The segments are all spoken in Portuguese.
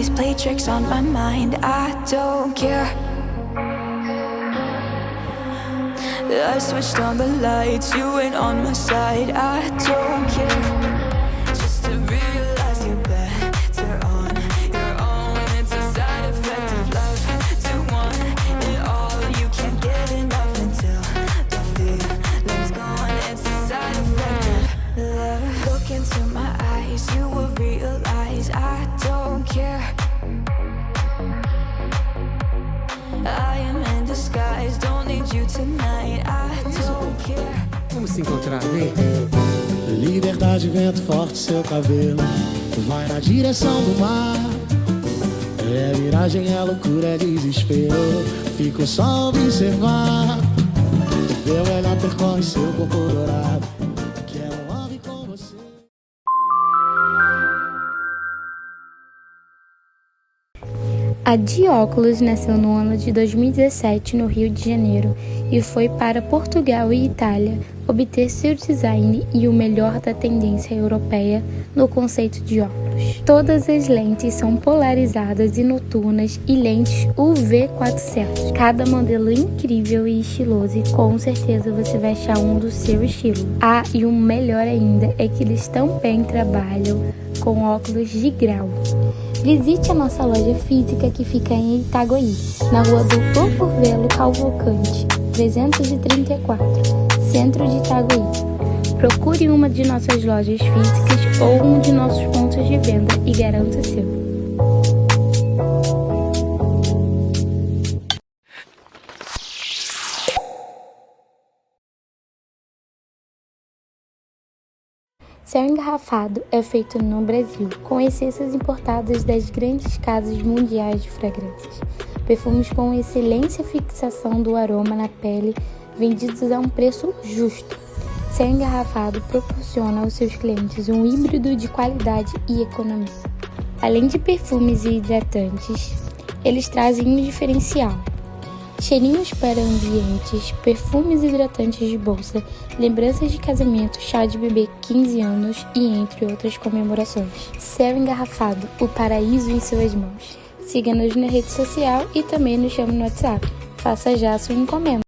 eyes play tricks on my mind. I don't care. I switched on the lights, you ain't on my side. I don't care. Just to realize you're better on your own. It's a side effect of love, to want it all. You can't get enough until the feeling's gone. It's a side effect of love. Look into my eyes, you will realize I don't care. I am in disguise, don't need you tonight. I don't care. Vamos se encontrar, vem. Liberdade, vento forte, seu cabelo vai na direção do mar. É miragem, é loucura, é desespero. Fico só a observar. Meu olhar percorre seu corpo dourado. Quero love com você. A Dióculos nasceu no ano de 2017 no Rio de Janeiro e foi para Portugal e Itália obter seu design e o melhor da tendência europeia no conceito de óculos. Todas as lentes são polarizadas e noturnas e lentes UV400. Cada modelo incrível e estiloso e com certeza você vai achar um do seu estilo. E o melhor ainda é que eles também trabalham com óculos de grau. Visite a nossa loja física que fica em Itaguaí, na rua Doutor Curvelo Cavalcante, 334, centro de Itaguaí. Procure uma de nossas lojas físicas ou um de nossos pontos de venda e garanta o seu. Céu engarrafado é feito no Brasil, com essências importadas das grandes casas mundiais de fragrâncias. Perfumes com excelência fixação do aroma na pele, vendidos a um preço justo. Céu engarrafado proporciona aos seus clientes um híbrido de qualidade e economia. Além de perfumes e hidratantes, eles trazem um diferencial. Cheirinhos para ambientes, perfumes hidratantes de bolsa, lembranças de casamento, chá de bebê 15 anos e entre outras comemorações. Céu engarrafado, o paraíso em suas mãos. Siga-nos na rede social e também nos chame no WhatsApp. Faça já a sua encomenda.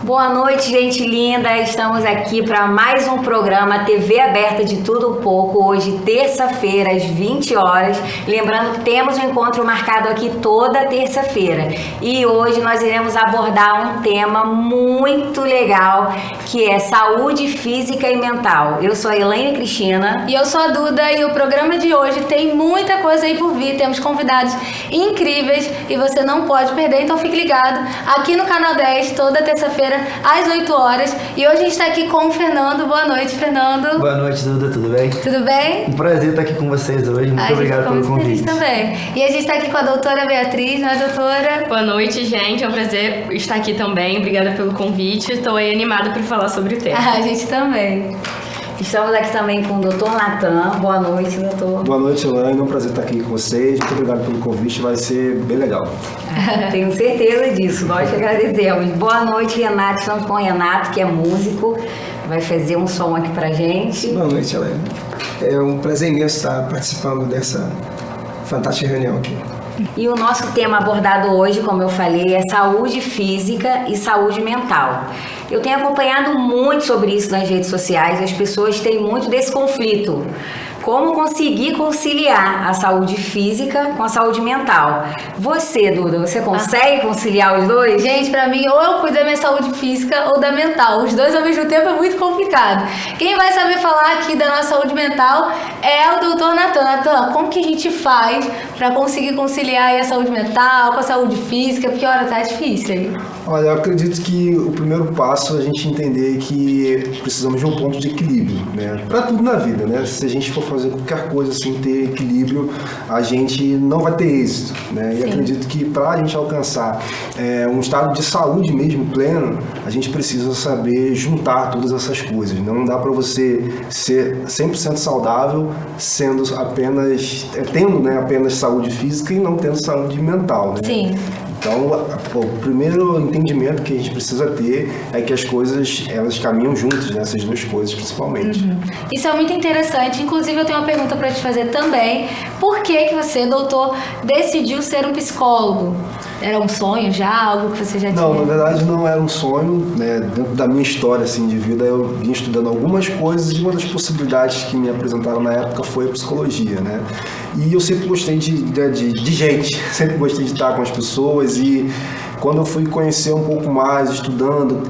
Boa noite, gente linda! Estamos aqui para mais um programa TV aberta de tudo um pouco, hoje terça-feira às 20 horas. Lembrando que temos um encontro marcado aqui toda terça-feira. E hoje nós iremos abordar um tema muito legal, que é saúde física e mental. Eu sou a Elaine Cristina. E eu sou a Duda, e o programa de hoje tem muita coisa aí por vir. Temos convidados incríveis e você não pode perder, então fique ligado aqui no Canal 10, toda terça-feira às 8 horas. E hoje a gente está aqui com o Fernando. Boa noite, Fernando. Boa noite, Duda. Tudo bem? Tudo bem? Um prazer estar aqui com vocês hoje. Muito obrigado pelo convite. Também. E a gente está aqui com a doutora Beatriz, né, doutora? Boa noite, gente. É um prazer estar aqui também. Obrigada pelo convite. Estou aí animada para falar sobre o tema. A gente também. Estamos aqui também com o Dr. Natan. Boa noite, doutor. Boa noite, Elaine. É um prazer estar aqui com vocês. Muito obrigado pelo convite. Vai ser bem legal. Tenho certeza disso. Nós que agradecemos. Boa noite, Renato. Estamos com o Renato, que é músico. Vai fazer um som aqui pra gente. Boa noite, Elaine. É um prazer imenso estar participando dessa fantástica reunião aqui. E o nosso tema abordado hoje, como eu falei, é saúde física e saúde mental. Eu tenho acompanhado muito sobre isso nas redes sociais, as pessoas têm muito desse conflito. Como conseguir conciliar a saúde física com a saúde mental? Você, Duda, você consegue conciliar os dois? Gente, pra mim, ou eu cuido da minha saúde física ou da mental. Os dois ao mesmo tempo é muito complicado. Quem vai saber falar aqui da nossa saúde mental é o doutor Natan. Natan, como que a gente faz pra conseguir conciliar aí a saúde mental com a saúde física? Porque, olha, tá difícil aí. Olha, eu acredito que o primeiro passo é a gente entender que precisamos de um ponto de equilíbrio, né? Para tudo na vida, né? Se a gente for fazer qualquer coisa sem ter equilíbrio, a gente não vai ter êxito, né? E acredito que para a gente alcançar um estado de saúde mesmo pleno, a gente precisa saber juntar todas essas coisas. Não dá para você ser 100% saudável sendo apenas tendo, né, apenas saúde física e não tendo saúde mental, né? Sim. Então, o primeiro entendimento que a gente precisa ter é que as coisas, elas caminham juntas, né? Essas duas coisas, principalmente. Isso é muito interessante. Inclusive, eu tenho uma pergunta para te fazer também. Por que você, doutor, decidiu ser um psicólogo? Era um sonho já? Algo que você já tinha? Não, na verdade não era um sonho, né? Dentro da minha história assim, de vida, eu vim estudando algumas coisas e uma das possibilidades que me apresentaram na época foi a psicologia, né? E eu sempre gostei de gente, sempre gostei de estar com as pessoas e quando eu fui conhecer um pouco mais, estudando,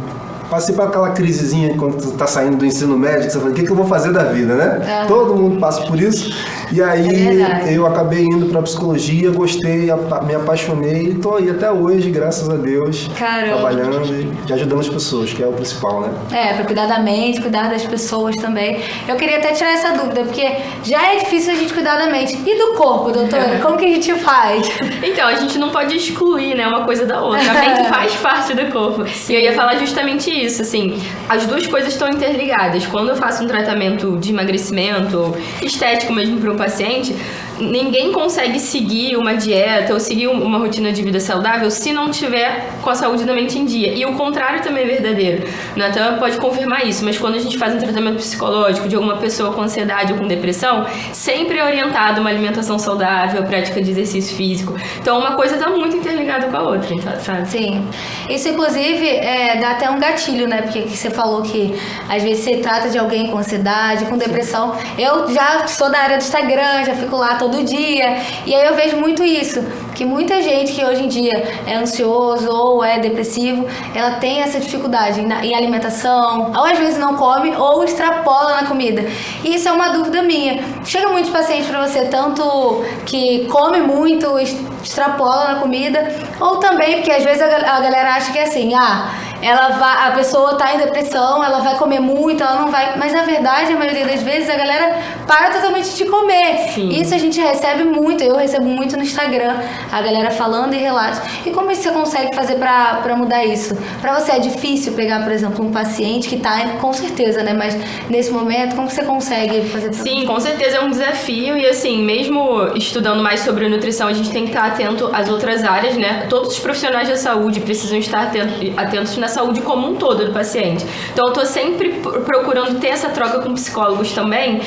passei por aquela crisezinha quando você está saindo do ensino médio, que você fala, o que eu vou fazer da vida, né? Todo mundo passa por isso. E aí eu acabei indo para psicologia, gostei, me apaixonei e estou aí até hoje, graças a Deus, trabalhando e ajudando as pessoas, que é o principal, né? Para cuidar da mente, cuidar das pessoas também. Eu queria até tirar essa dúvida, porque já é difícil a gente cuidar da mente. E do corpo, doutora? Como que a gente faz? Então, a gente não pode excluir, né, uma coisa da outra. A mente faz parte do corpo. Sim. E eu ia falar justamente isso, assim, as duas coisas estão interligadas. Quando eu faço um tratamento de emagrecimento, estético mesmo para um paciente, ninguém consegue seguir uma dieta ou seguir uma rotina de vida saudável se não tiver com a saúde da mente em dia. E o contrário também é verdadeiro. Natan pode confirmar isso, mas quando a gente faz um tratamento psicológico de alguma pessoa com ansiedade ou com depressão, sempre é orientado uma alimentação saudável, prática de exercício físico. Então uma coisa está muito interligada com a outra, então, sabe? Sim. Isso, inclusive, dá até um gatilho, né? Porque você falou que às vezes você trata de alguém com ansiedade, com depressão. Eu já sou da área do Instagram, já fico lá todo dia. E aí eu vejo muito isso, que muita gente que hoje em dia é ansioso ou é depressivo, ela tem essa dificuldade em alimentação, ou às vezes não come ou extrapola na comida. E isso é uma dúvida minha. Chega muitos pacientes para você, tanto que come muito, extrapola na comida, ou também, porque às vezes a galera acha que é assim, a pessoa tá em depressão, ela vai comer muito, ela não vai... Mas na verdade, a maioria das vezes, a galera para totalmente de comer. Sim. Isso a gente recebe muito, eu recebo muito no Instagram, a galera falando e relatos. E como você consegue fazer pra mudar isso? Pra você é difícil pegar, por exemplo, um paciente que tá, com certeza, né? Mas nesse momento, como você consegue fazer? Sim, com certeza é um desafio e assim, mesmo estudando mais sobre nutrição, a gente tem que estar atento às outras áreas, né? Todos os profissionais da saúde precisam estar atentos na saúde como um todo do paciente. Então eu tô sempre procurando ter essa troca com psicólogos também,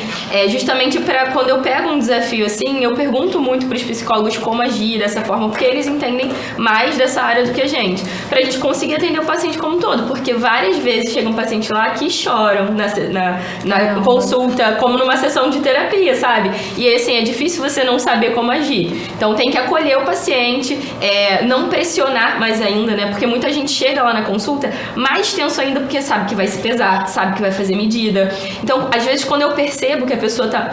justamente para quando eu pego um desafio assim, eu pergunto muito para os psicólogos como agir dessa forma, porque eles entendem mais dessa área do que a gente, pra gente conseguir atender o paciente como um todo, porque várias vezes chega um paciente lá que choram na consulta, como numa sessão de terapia, sabe? E assim, é difícil você não saber como agir. Então tem que acolher o paciente, não pressionar mais ainda, né? Porque muita gente chega lá na consulta mais tenso ainda porque sabe que vai se pesar, sabe que vai fazer medida. Então, às vezes, quando eu percebo que a pessoa tá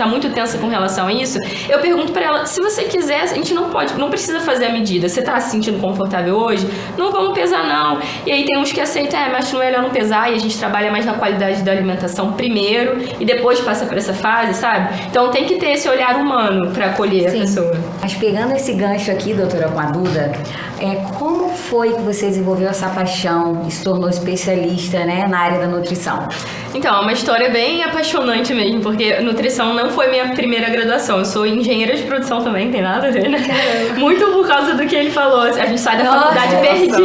muito tensa com relação a isso, eu pergunto pra ela, se você quiser, a gente não precisa fazer a medida. Você tá se sentindo confortável hoje? Não vamos pesar, não. E aí tem uns que aceitam, mas não é melhor não pesar, e a gente trabalha mais na qualidade da alimentação primeiro e depois passa pra essa fase, sabe? Então tem que ter esse olhar humano pra acolher a pessoa. Mas pegando esse gancho aqui, doutora, com a Duda, como foi que você desenvolveu essa paixão e se tornou especialista, né, na área da nutrição? Então, é uma história bem apaixonante mesmo, porque nutrição não foi minha primeira graduação. Eu sou engenheira de produção também, tem nada a ver, né? Muito por causa do que ele falou. A gente sai da faculdade perdido.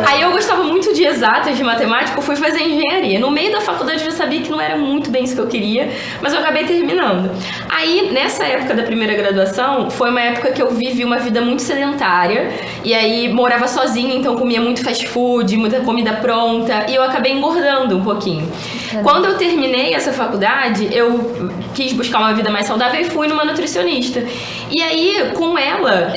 Aí eu gostava muito de exatas, de matemática, eu fui fazer engenharia. No meio da faculdade eu já sabia que não era muito bem isso que eu queria, mas eu acabei terminando. Aí, nessa época da primeira graduação, foi uma época que eu vivi uma vida muito sedentária, e aí morava sozinha, então comia muito fast food, muita comida pronta, e eu acabei engordando um pouquinho. Quando eu terminei essa faculdade, eu quis buscar uma vida mais saudável e fui numa nutricionista. E aí, com ela,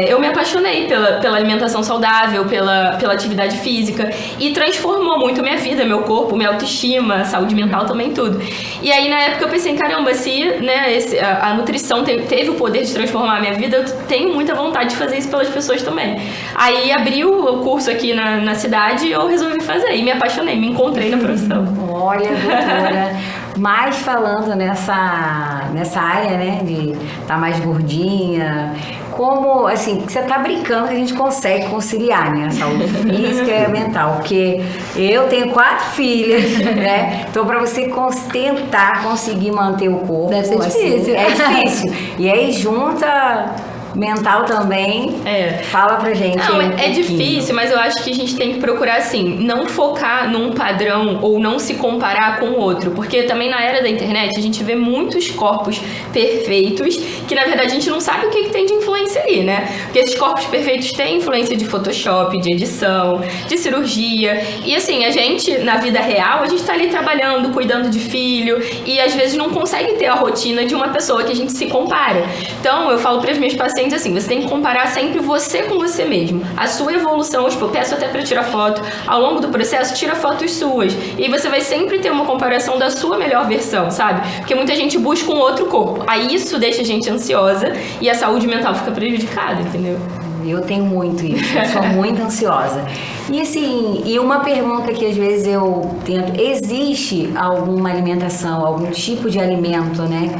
eu me apaixonei pela alimentação saudável, pela atividade física, e transformou muito minha vida, meu corpo, minha autoestima, saúde mental também, tudo. E aí, na época, eu pensei, caramba, se a nutrição teve o poder de transformar a minha vida, eu tenho muita vontade de fazer isso pelas pessoas também. Aí abriu o curso aqui na cidade e eu resolvi fazer. E me apaixonei, me encontrei na profissão. Olha, doutora, mas falando nessa área, né, de estar mais gordinha, como, assim, você tá brincando que a gente consegue conciliar, né, a saúde física e a mental, porque eu tenho 4 filhas, né, então pra você tentar conseguir manter o corpo, deve ser difícil. É difícil, e aí junta mental também. Fala pra gente. Não, é difícil, mas eu acho que a gente tem que procurar, assim, não focar num padrão ou não se comparar com o outro. Porque também na era da internet a gente vê muitos corpos perfeitos que, na verdade, a gente não sabe o que tem de influência ali, né? Porque esses corpos perfeitos têm influência de Photoshop, de edição, de cirurgia. E, assim, a gente, na vida real, a gente tá ali trabalhando, cuidando de filho e, às vezes, não consegue ter a rotina de uma pessoa que a gente se compara. Então, eu falo pras minhas pacientes assim, você tem que comparar sempre você com você mesmo. A sua evolução, eu peço até pra tirar foto. Ao longo do processo, tira fotos suas. E aí você vai sempre ter uma comparação da sua melhor versão, sabe? Porque muita gente busca um outro corpo. Aí isso deixa a gente ansiosa e a saúde mental fica prejudicada, entendeu? Eu tenho muito isso, eu sou muito ansiosa. E assim, e uma pergunta que às vezes eu tento, existe alguma alimentação, algum tipo de alimento, né,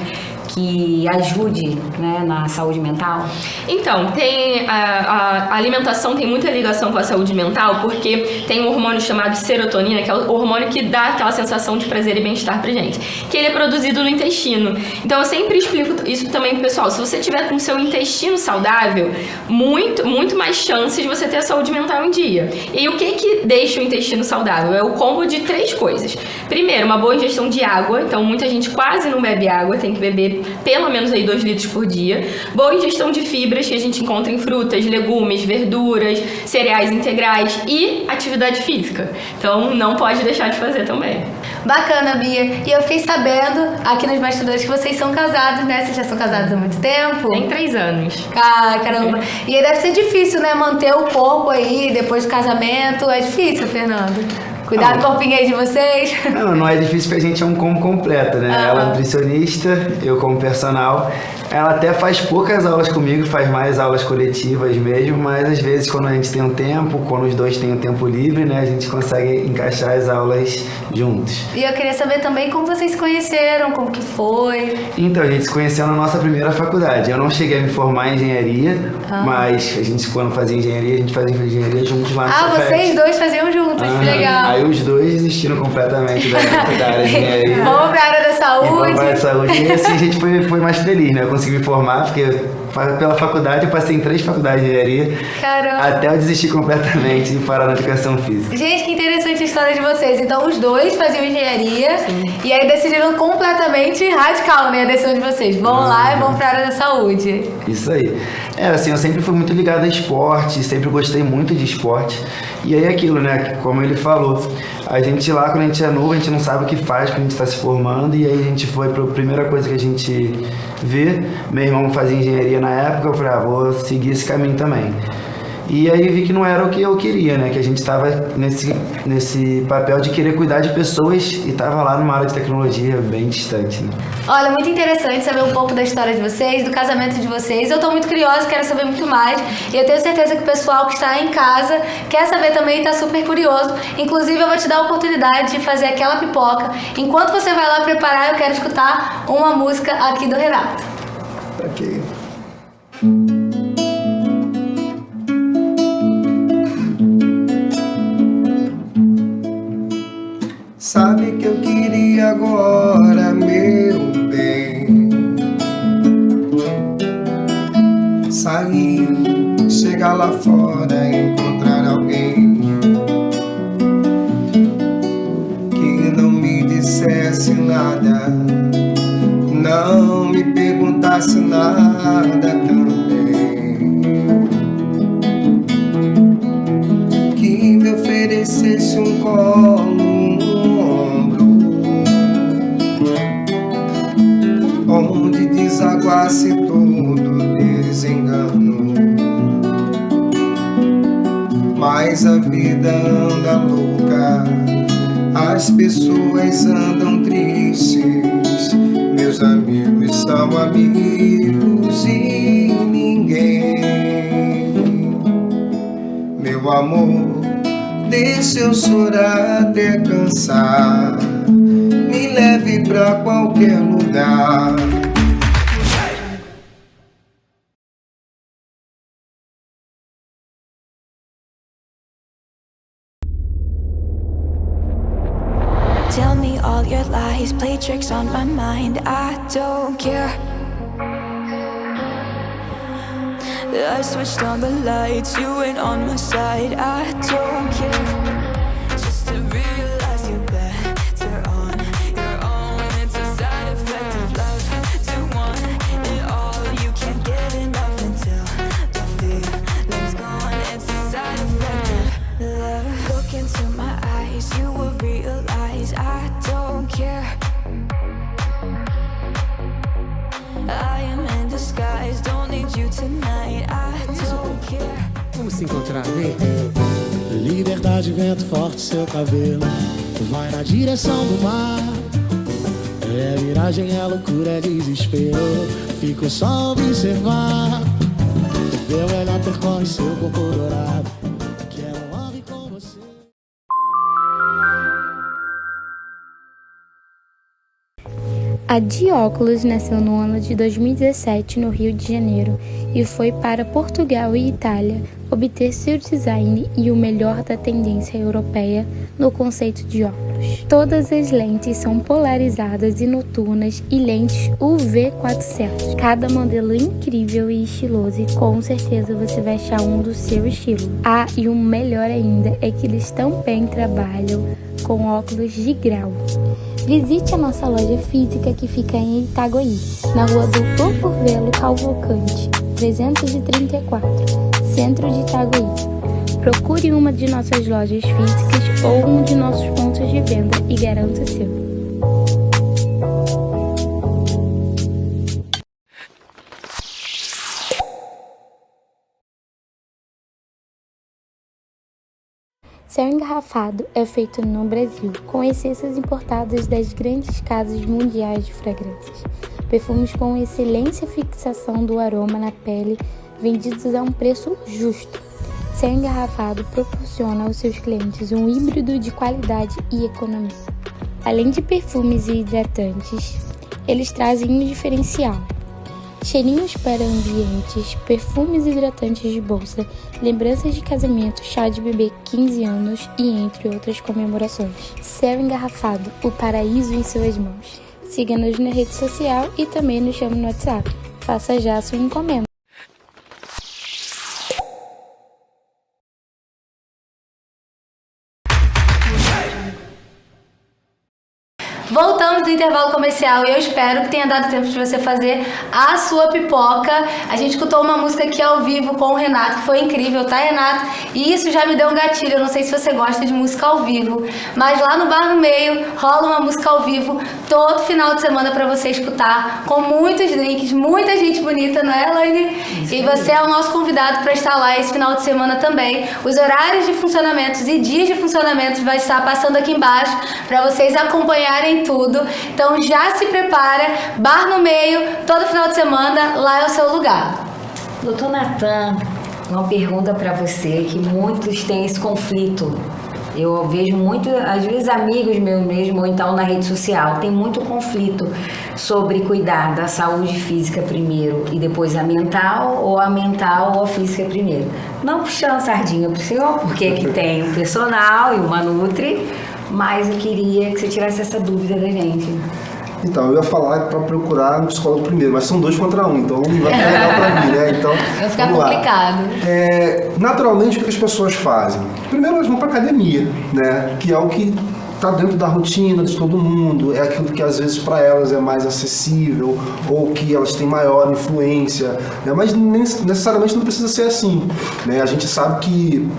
que ajude, né, na saúde mental? Então, tem a alimentação tem muita ligação com a saúde mental, porque tem um hormônio chamado serotonina, que é o hormônio que dá aquela sensação de prazer e bem-estar pra gente, que ele é produzido no intestino. Então, eu sempre explico isso também pro pessoal. Se você tiver com o seu intestino saudável, muito mais chances de você ter a saúde mental em dia. E o que deixa o intestino saudável? É o combo de 3 coisas. Primeiro, uma boa ingestão de água. Então, muita gente quase não bebe água, tem que beber pelo menos aí 2 litros por dia. Boa ingestão de fibras que a gente encontra em frutas, legumes, verduras, cereais integrais e atividade física. Então não pode deixar de fazer também. Bacana, Bia. E eu fiquei sabendo aqui nos bastidores que vocês são casados, né? Vocês já são casados há muito tempo? Tem 3 anos. Ah, caramba. E aí deve ser difícil, né? Manter o corpo aí depois do casamento. É difícil, Fernando? Cuidar do corpinho aí de vocês. Não é difícil porque a gente é um combo completo, né? Ela é nutricionista, eu como personal. Ela até faz poucas aulas comigo, faz mais aulas coletivas mesmo, mas às vezes quando a gente tem um tempo, quando os dois têm um tempo livre, né, a gente consegue encaixar as aulas juntos. E eu queria saber também como vocês se conheceram, como que foi. Então, a gente se conheceu na nossa primeira faculdade. Eu não cheguei a me formar em engenharia, mas a gente, quando fazia engenharia, a gente fazia engenharia juntos lá no Cefet. Vocês dois faziam juntos, que legal. Aí os dois desistiram completamente da área de engenharia. Vamos pra área da saúde. Vamos pra área da saúde. E assim a gente foi mais feliz, né? Eu consegui me formar, porque pela faculdade eu passei em 3 faculdades de engenharia. Caramba. Até eu desistir completamente e parar na educação física. Gente, que interessante a história de vocês. Então os dois faziam engenharia. Sim. E aí decidiram completamente radical, né? A decisão de vocês. Vão lá e vão pra área da saúde. Isso aí. Assim, eu sempre fui muito ligado a esporte, sempre gostei muito de esporte. E aí aquilo, né, como ele falou, a gente lá, quando a gente é novo, a gente não sabe o que faz quando a gente está se formando, e aí a gente foi para a primeira coisa que a gente vê. Meu irmão fazia engenharia na época, eu falei, vou seguir esse caminho também. E aí vi que não era o que eu queria, né? Que a gente estava nesse papel de querer cuidar de pessoas e estava lá numa área de tecnologia bem distante, né? Olha, muito interessante saber um pouco da história de vocês, do casamento de vocês. Eu tô muito curiosa, quero saber muito mais. E eu tenho certeza que o pessoal que está em casa quer saber também e tá super curioso. Inclusive, eu vou te dar a oportunidade de fazer aquela pipoca. Enquanto você vai lá preparar, eu quero escutar uma música aqui do Renato. Ok. Sabe que eu queria agora, meu bem, sair, chegar lá fora, encontrar alguém que não me dissesse nada, não me perguntasse nada também, que me oferecesse um colo, onde desaguasse todo desengano. Mas a vida anda louca, as pessoas andam tristes, meus amigos são amigos e ninguém meu amor, deixe eu chorar até cansar, me leve pra qualquer lugar. Tell me all your lies, play tricks on my mind, I don't care. I switched on the lights, you ain't on my side, I don't care. Just to realize you're better on your own. It's a side effect of love, to want it all. You can't get enough until the feeling's gone. It's a side effect of love. Look into my eyes, you will realize I don't care. I am in disguise, don't need you tonight, I don't care. Vamos se encontrar, vem. Liberdade, vento forte, seu cabelo vai na direção do mar. É miragem, é loucura, é desespero. Fico só a observar. Meu olhar percorre seu corpo dourado. Quero love com você. A Dióculos nasceu no ano de 2017 no Rio de Janeiro e foi para Portugal e Itália obter seu design e o melhor da tendência europeia no conceito de óculos. Todas as lentes são polarizadas e noturnas e lentes UV400. Cada modelo incrível e estiloso e com certeza você vai achar um do seu estilo. E o melhor ainda é que eles também trabalham com óculos de grau. Visite a nossa loja física que fica em Itaguaí, na rua Doutor Curvelo Cavalcante, 334, centro de Itaguaí. Procure uma de nossas lojas físicas ou um de nossos pontos de venda e garanta o seu. Céu engarrafado é feito no Brasil, com essências importadas das grandes casas mundiais de fragrâncias. Perfumes com excelência fixação do aroma na pele, vendidos a um preço justo. Céu engarrafado proporciona aos seus clientes um híbrido de qualidade e economia. Além de perfumes e hidratantes, eles trazem um diferencial. Cheirinhos para ambientes, perfumes hidratantes de bolsa, lembranças de casamento, chá de bebê 15 anos e entre outras comemorações. Céu engarrafado, o paraíso em suas mãos. Siga-nos na rede social e também nos chame no WhatsApp. Faça já a sua encomenda. Voltamos do intervalo comercial e eu espero que tenha dado tempo de você fazer a sua pipoca. A gente escutou uma música aqui ao vivo com o Renato, que foi incrível, tá, Renato? E isso já me deu um gatilho, eu não sei se você gosta de música ao vivo, mas lá no Bar no Meio rola uma música ao vivo todo final de semana pra você escutar, com muitos drinks, muita gente bonita, não é, Elaine? E você é o nosso convidado para estar lá esse final de semana também. Os horários de funcionamento e dias de funcionamento vai estar passando aqui embaixo para vocês acompanharem tudo. Então já se prepara, Bar no Meio, todo final de semana, lá é o seu lugar. Doutor Natan, uma pergunta para você, que muitos têm esse conflito. Eu vejo muito, às vezes amigos meus mesmo, ou então na rede social, tem muito conflito sobre cuidar da saúde física primeiro e depois a mental ou a física primeiro. Não puxando sardinha pro senhor, porque aqui tem um personal e uma nutri, mas eu queria que você tirasse essa dúvida da gente. Então, eu ia falar para procurar um psicólogo primeiro, mas são 2 contra 1, então não vai ficar legal para mim, né? Então, vai ficar complicado. Naturalmente, o que as pessoas fazem? Primeiro, elas vão para academia, né? Que é o que está dentro da rotina de todo mundo, é aquilo que às vezes para elas é mais acessível ou que elas têm maior influência, né? Mas necessariamente não precisa ser assim, né? A gente sabe que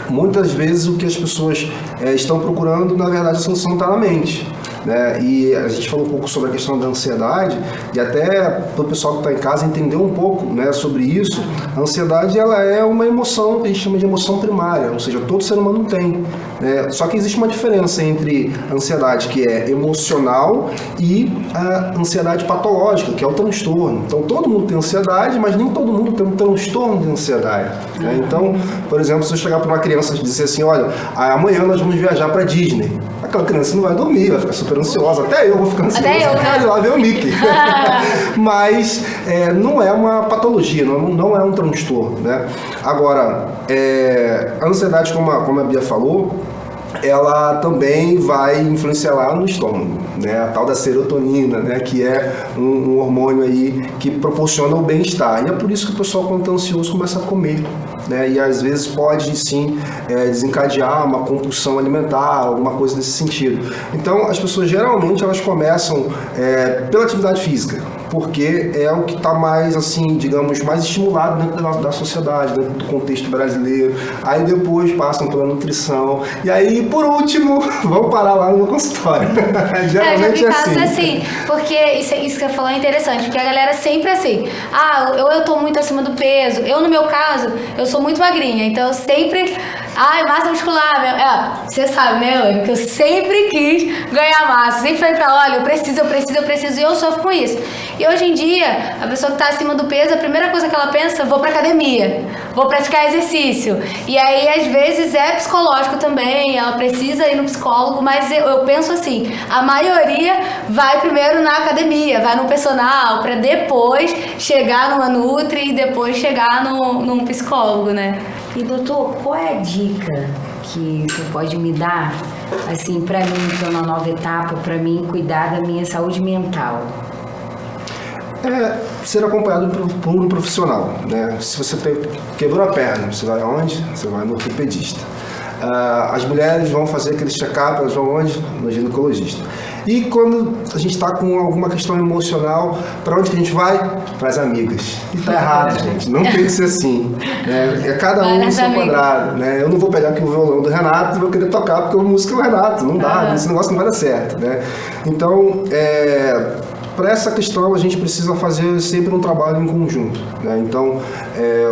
muitas vezes o que as pessoas estão procurando, na verdade, a solução está na mente. né? E a gente falou um pouco sobre a questão da ansiedade e até para o pessoal que está em casa entender um pouco, né, sobre isso. A ansiedade, ela é uma emoção que a gente chama de emoção primária, ou seja, todo ser humano tem, né? Só que existe uma diferença entre a ansiedade que é emocional e a ansiedade patológica, que é o transtorno. Então todo mundo tem ansiedade, mas nem todo mundo tem um transtorno de ansiedade, né? Então, por exemplo, se eu chegar para uma criança e dizer assim, olha, amanhã nós vamos viajar para Disney, aquela criança não vai dormir, vai ficar super ansiosa, até eu vou ficar ansioso, ir lá ver o Mickey. Mas não é uma patologia, não é um transtorno, né? Agora, a ansiedade, como a Bia falou, ela também vai influenciar lá no estômago, né? A tal da serotonina, né? Que é um hormônio aí que proporciona o bem-estar. E é por isso que o pessoal, quando está ansioso, começa a comer, né? E às vezes pode sim desencadear uma compulsão alimentar, alguma coisa desse sentido. Então, as pessoas geralmente elas começam pela atividade física, porque é o que está mais, assim, digamos, mais estimulado dentro da sociedade, dentro do contexto brasileiro. Aí depois passam pela nutrição. E aí, por último, vão parar lá no meu consultório. Geralmente eu já vi casos assim, porque isso que você falou é interessante, porque a galera sempre assim, eu tô muito acima do peso. Eu, no meu caso, eu sou muito magrinha, então eu sempre... massa muscular, você sabe, né, Anny, que eu sempre quis ganhar massa, sempre falei pra ela, olha, eu preciso, e eu sofro com isso. E hoje em dia, a pessoa que tá acima do peso, a primeira coisa que ela pensa, vou pra academia, vou praticar exercício. E aí, às vezes, é psicológico também, ela precisa ir no psicólogo, mas eu penso assim, a maioria vai primeiro na academia, vai no personal, pra depois chegar numa nutri e depois chegar num psicólogo, né? E doutor, qual é a dica que você pode me dar, assim, pra mim, que tô na nova etapa, pra mim cuidar da minha saúde mental? Ser acompanhado por um profissional, né? Se você quebrou a perna, você vai aonde? Você vai no ortopedista. As mulheres vão fazer aquele check-up, elas vão onde? No ginecologista. E quando a gente está com alguma questão emocional, para onde que a gente vai? Para as amigas. E tá errado, gente. Não tem que ser assim. Né? É cada um no seu quadrado. Né? Eu não vou pegar aqui o violão do Renato e vou querer tocar porque a música é o Renato. Não dá, esse negócio não vai dar certo. Né? Então, para essa questão, a gente precisa fazer sempre um trabalho em conjunto, né? Então,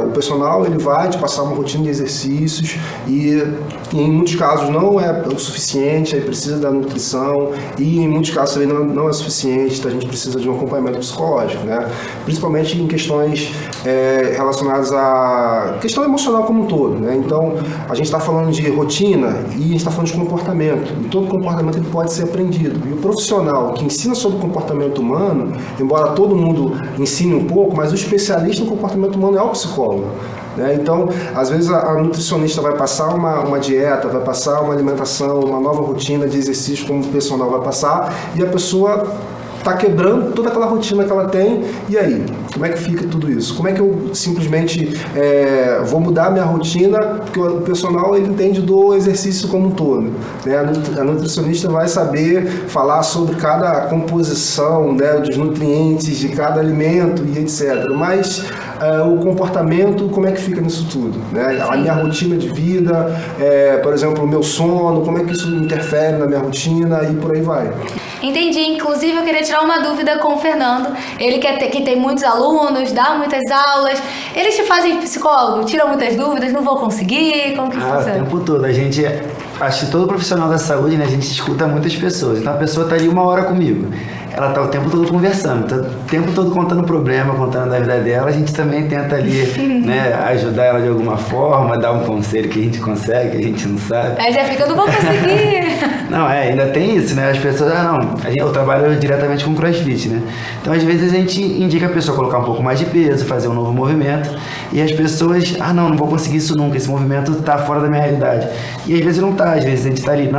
o personal ele vai te passar uma rotina de exercícios e em muitos casos não é o suficiente, aí precisa da nutrição e em muitos casos também não é suficiente, então a gente precisa de um acompanhamento psicológico, né? Principalmente em questões relacionadas à questão emocional como um todo, né? Então, a gente está falando de rotina e a gente está falando de comportamento, e todo comportamento ele pode ser aprendido. E o profissional que ensina sobre o comportamento humano, embora todo mundo ensine um pouco, mas o especialista no comportamento humano é o psicólogo. Né? Então, às vezes a nutricionista vai passar uma dieta, vai passar uma alimentação, uma nova rotina de exercício como o personal vai passar, e a pessoa está quebrando toda aquela rotina que ela tem, e aí? Como é que fica tudo isso? Como é que eu simplesmente vou mudar a minha rotina, porque o personal ele entende do exercício como um todo. Né? A nutricionista vai saber falar sobre cada composição, né, dos nutrientes de cada alimento e etc. Mas o comportamento, como é que fica nisso tudo? Né? A minha rotina de vida, por exemplo, o meu sono, como é que isso interfere na minha rotina e por aí vai. Entendi. Inclusive, eu queria tirar uma dúvida com o Fernando. Ele que tem muitos alunos, dá muitas aulas. Eles te fazem psicólogo? Tiram muitas dúvidas? Não vou conseguir? Como que funciona? O tempo todo. A gente, acho que todo profissional da saúde, né, a gente escuta muitas pessoas. Então, a pessoa está ali 1 hora comigo. Ela está o tempo todo conversando, tá o tempo todo contando problema, contando da vida dela. A gente também tenta ali, né, ajudar ela de alguma forma, dar um conselho que a gente consegue, que a gente não sabe. Aí já fica, eu não vou conseguir. Não, ainda tem isso, né? As pessoas, eu trabalho diretamente com CrossFit, né? Então, às vezes, a gente indica a pessoa colocar um pouco mais de peso, fazer um novo movimento, e as pessoas, não vou conseguir isso nunca, esse movimento tá fora da minha realidade. E às vezes não tá, às vezes a gente tá ali,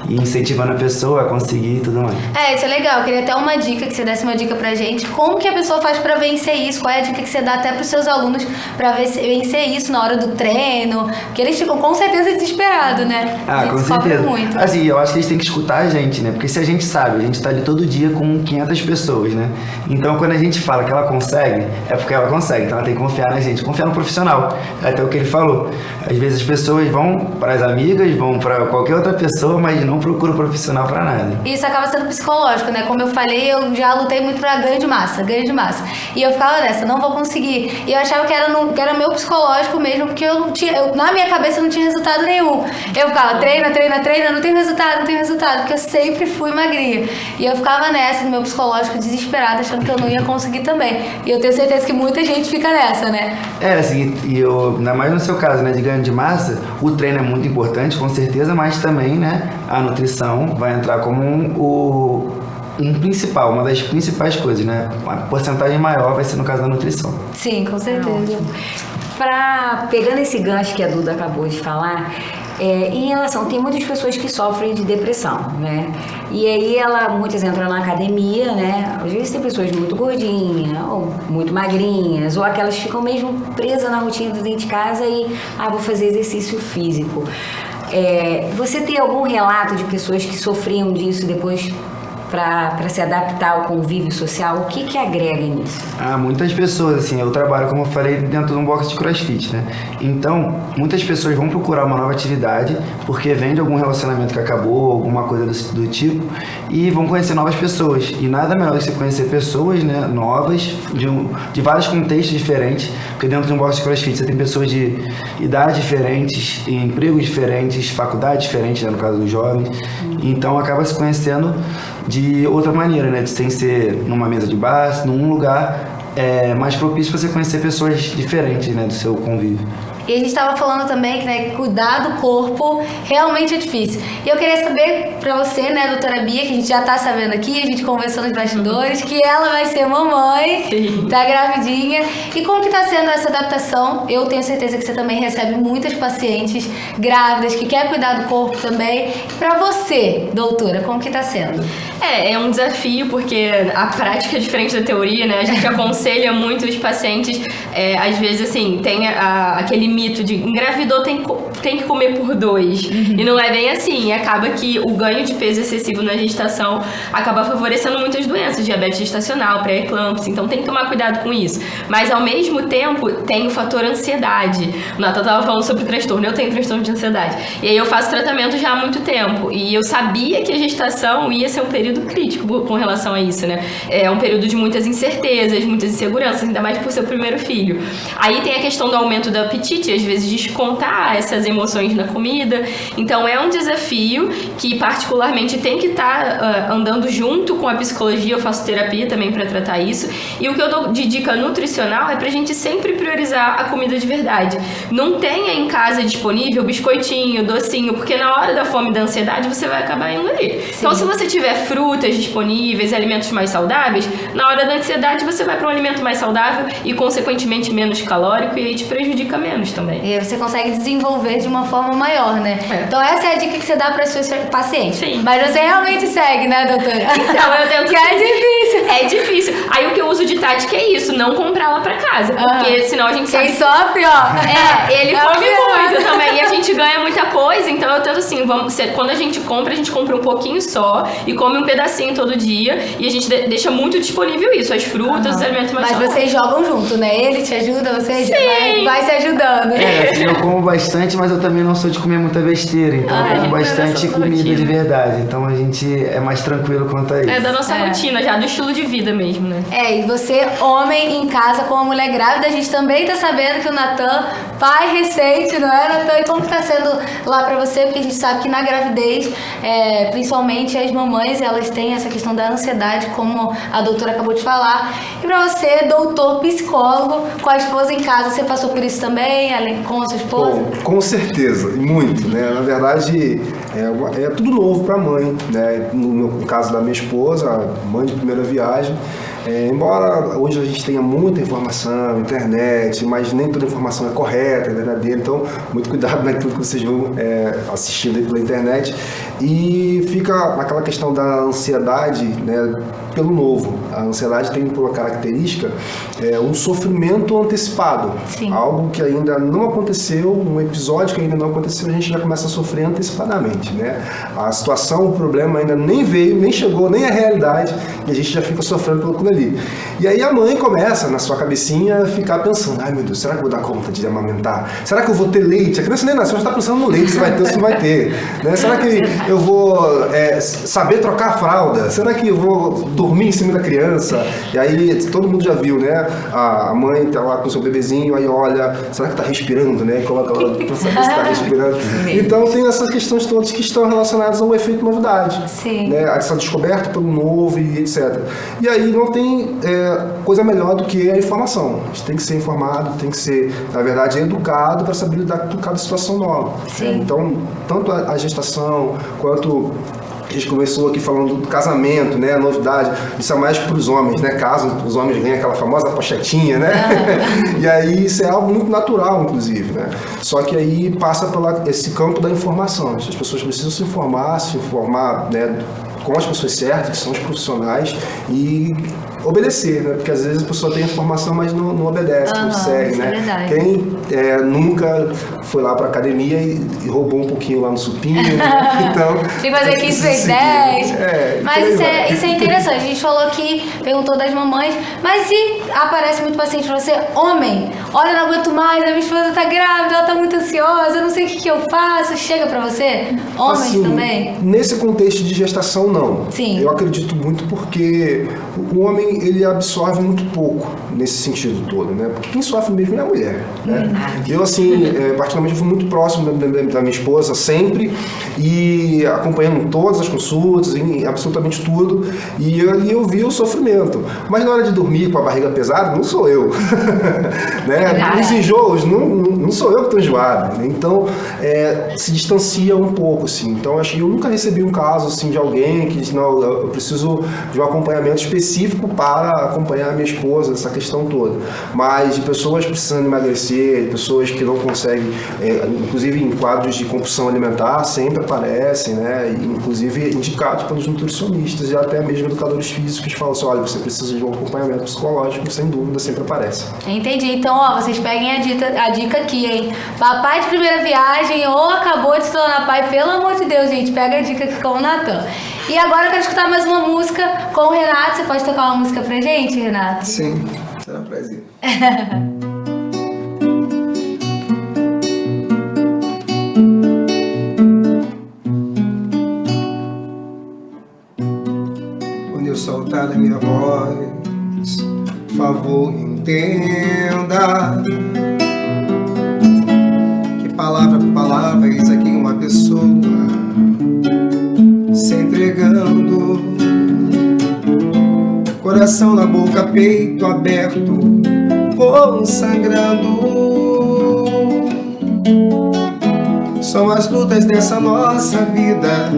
e incentivando a pessoa a conseguir e tudo mais. Isso é legal. Eu queria até uma dica, que você desse uma dica pra gente. Como que a pessoa faz pra vencer isso? Qual é a dica que você dá até pros seus alunos pra vencer isso na hora do treino? Porque eles ficam com certeza desesperados, né? Com certeza. Muito. Assim, eu acho que eles têm que escutar a gente, né? Porque se a gente sabe, a gente tá ali todo dia com 500 pessoas, né? Então, quando a gente fala que ela consegue, é porque ela consegue. Então, ela tem que confiar na gente, confiar no profissional. É até o que ele falou. Às vezes as pessoas vão para as amigas, vão para qualquer outra pessoa, mas não procuro profissional pra nada. Isso acaba sendo psicológico, né? Como eu falei, eu já lutei muito pra ganho de massa. E eu ficava nessa, não vou conseguir. E eu achava que era meu psicológico mesmo, porque na minha cabeça eu não tinha resultado nenhum. Eu ficava, treina, não tem resultado, porque eu sempre fui magrinha. E eu ficava nessa, no meu psicológico, desesperada, achando que eu não ia conseguir também. E eu tenho certeza que muita gente fica nessa, né? Assim, ainda mais no seu caso, né, de ganho de massa, o treino é muito importante, com certeza, mas também, né, a nutrição vai entrar como uma das principais coisas, né? Uma porcentagem maior vai ser no caso da nutrição. Sim, com certeza. Pegando esse gancho que a Duda acabou de falar, em relação, tem muitas pessoas que sofrem de depressão, né? E aí muitas entram na academia, né? Às vezes tem pessoas muito gordinhas, ou muito magrinhas, ou aquelas que ficam mesmo presas na rotina dentro de casa e, vou fazer exercício físico. Você tem algum relato de pessoas que sofriam disso depois para se adaptar ao convívio social? O que agrega nisso? Muitas pessoas, assim, eu trabalho, como eu falei, dentro de um box de crossfit, né? Então, muitas pessoas vão procurar uma nova atividade porque vem de algum relacionamento que acabou, alguma coisa do tipo, e vão conhecer novas pessoas. E nada melhor do que você conhecer pessoas, né, novas, de vários contextos diferentes, porque dentro de um box de crossfit você tem pessoas de idades diferentes, empregos diferentes, faculdades diferentes, né, no caso dos jovens. Então, acaba se conhecendo de outra maneira, né? Sem ser numa mesa de bar, num lugar mais propício para você conhecer pessoas diferentes, né, do seu convívio. E a gente estava falando também que, né, cuidar do corpo realmente é difícil. E eu queria saber pra você, né, doutora Bia, que a gente já tá sabendo aqui, a gente conversou nos bastidores, que ela vai ser mamãe, tá gravidinha. E como que tá sendo essa adaptação? Eu tenho certeza que você também recebe muitas pacientes grávidas que querem cuidar do corpo também. Pra você, doutora, como que tá sendo? É um desafio, porque a prática é diferente da teoria, né? A gente aconselha muito os pacientes, às vezes, assim, tem aquele mito de engravidou tem que comer por 2. E não é bem assim. E acaba que o ganho de peso excessivo na gestação acaba favorecendo muitas doenças, diabetes gestacional, pré-eclâmpsia. Então tem que tomar cuidado com isso. Mas ao mesmo tempo tem o fator ansiedade. O Natan estava falando sobre transtorno. Eu tenho transtorno de ansiedade. E aí eu faço tratamento já há muito tempo. E eu sabia que a gestação ia ser um período crítico com relação a isso, né? É um período de muitas incertezas, muitas inseguranças, ainda mais por ser o primeiro filho. Aí tem a questão do aumento do apetite, às vezes descontar essas emoções na comida. Então é um desafio que particularmente tem que estar andando junto com a psicologia. Eu faço terapia também para tratar isso. E o que eu dou de dica nutricional é pra gente sempre priorizar a comida de verdade. Não tenha em casa disponível biscoitinho, docinho, porque na hora da fome e da ansiedade você vai acabar indo ali. Sim. Então se você tiver frutas disponíveis, alimentos mais saudáveis, na hora da ansiedade você vai para um alimento mais saudável e consequentemente menos calórico, e aí te prejudica menos também. E aí você consegue desenvolver de uma forma maior, né? Então essa é a dica que você dá para seus pacientes. Sim. Mas você realmente segue, né, doutora? Então eu tento... Que é difícil. É difícil. Aí o que eu uso de tática é isso, não comprar lá pra casa, porque senão a gente sabe... Quem sofre, ó. Ele come muito também, e a gente ganha muita coisa, então eu tento assim, quando a gente compra um pouquinho só e come um pedacinho todo dia, e a gente deixa muito disponível isso, as frutas, os alimentos mais saudáveis. Mas vocês jogam junto, né? Ele te ajuda, você vai se ajudando. Assim, eu como bastante, mas eu também não sou de comer muita besteira, então eu como bastante comida de verdade, então a gente é mais tranquilo quanto a isso. É da nossa rotina já, do estilo de vida mesmo, né? E você, homem em casa com uma mulher grávida, a gente também tá sabendo que o Natan, pai recente, não é, Natan? E como que tá sendo lá pra você? Porque a gente sabe que na gravidez, principalmente as mamães, elas têm essa questão da ansiedade, como a doutora acabou de falar. E pra você, doutor, psicólogo, com a esposa em casa, você passou por isso também, com a sua esposa? Bom, com certeza, e muito, né? Na verdade, é tudo novo pra mãe, né? No caso da minha esposa, mãe de primeira viagem, embora hoje a gente tenha muita informação, internet, mas nem toda informação é correta, é verdadeira, então muito cuidado naquilo que vocês vão assistindo aí pela internet. E fica aquela questão da ansiedade, né? pelo novo. A ansiedade tem por característica um sofrimento antecipado. Sim. Algo que ainda não aconteceu, um episódio que ainda não aconteceu, a gente já começa a sofrer antecipadamente, né? A situação, o problema ainda nem veio, nem chegou, nem é realidade, e a gente já fica sofrendo por aquilo ali. E aí a mãe começa, na sua cabecinha, a ficar pensando, ai meu Deus, será que eu vou dar conta de amamentar? Será que eu vou ter leite? A criança nem nasceu, já está pensando no leite, se vai ter ou se não vai ter. Né? Será que eu vou saber trocar a fralda? Será que eu vou dormir em cima da criança? E aí todo mundo já viu, né? A mãe tá lá com o seu bebezinho, aí olha, será que tá respirando, né? Coloca lá pra saber se tá respirando. Então tem essas questões todas que estão relacionadas ao efeito novidade. Sim. Né? Essa descoberta pelo novo e etc. E aí não tem coisa melhor do que a informação. A gente tem que ser informado, tem que ser, na verdade, educado para saber lidar com cada situação nova. Sim. Então, tanto a gestação quanto a gente começou aqui falando do casamento, né? A novidade, isso é mais para os homens, né? Caso os homens ganhem aquela famosa pochetinha, né? E aí isso é algo muito natural, inclusive, né? Só que aí passa por esse campo da informação. As pessoas precisam se informar, né? Com as pessoas certas, que são os profissionais, e obedecer, né? Porque às vezes a pessoa tem informação, mas não obedece, não segue, né? É verdade. Quem nunca foi lá para academia e roubou um pouquinho lá no supino, né? Então... Tem que fazer 15 vezes 10. Mas isso é interessante. A gente falou aqui, perguntou das mamães, mas se aparece muito paciente pra você, homem, olha, eu não aguento mais, a minha esposa tá grávida, ela tá muito ansiosa, eu não sei o que eu faço, chega pra você? Homens assim, também? Nesse contexto de gestação, não. Sim. Eu acredito muito porque o homem, ele absorve muito pouco nesse sentido todo, né? Porque quem sofre mesmo é a mulher, né? Eu, assim, particularmente fui muito próximo da minha esposa, sempre, e acompanhando todas as consultas, em absolutamente tudo, e eu vi o sofrimento. Mas na hora de dormir com a barriga pesada, não sou eu. Né? Nos enjoos, não sou eu que estou enjoado. Né? Então, se distancia um pouco, assim. Então, eu nunca recebi um caso, assim, de alguém que, não, eu preciso de um acompanhamento específico para acompanhar a minha esposa, essa questão toda. Mas de pessoas precisando emagrecer, de pessoas que não conseguem, inclusive em quadros de compulsão alimentar, sempre aparecem, né? Inclusive indicados pelos nutricionistas e até mesmo educadores físicos que falam assim, olha, você precisa de um acompanhamento psicológico, sem dúvida, sempre aparece. Entendi. Então, ó, vocês peguem a dica aqui, hein? Papai de primeira viagem ou acabou de se tornar pai, pelo amor de Deus, gente, pega a dica aqui com o Natan. E agora eu quero escutar mais uma música com o Renato. Você pode tocar uma música pra gente, Renato? Sim, será um prazer. Quando eu soltar a minha voz, por favor, entenda que palavra por palavra, eis aqui uma pessoa se entregando, coração na boca, peito aberto, vou sangrando. São as lutas dessa nossa vida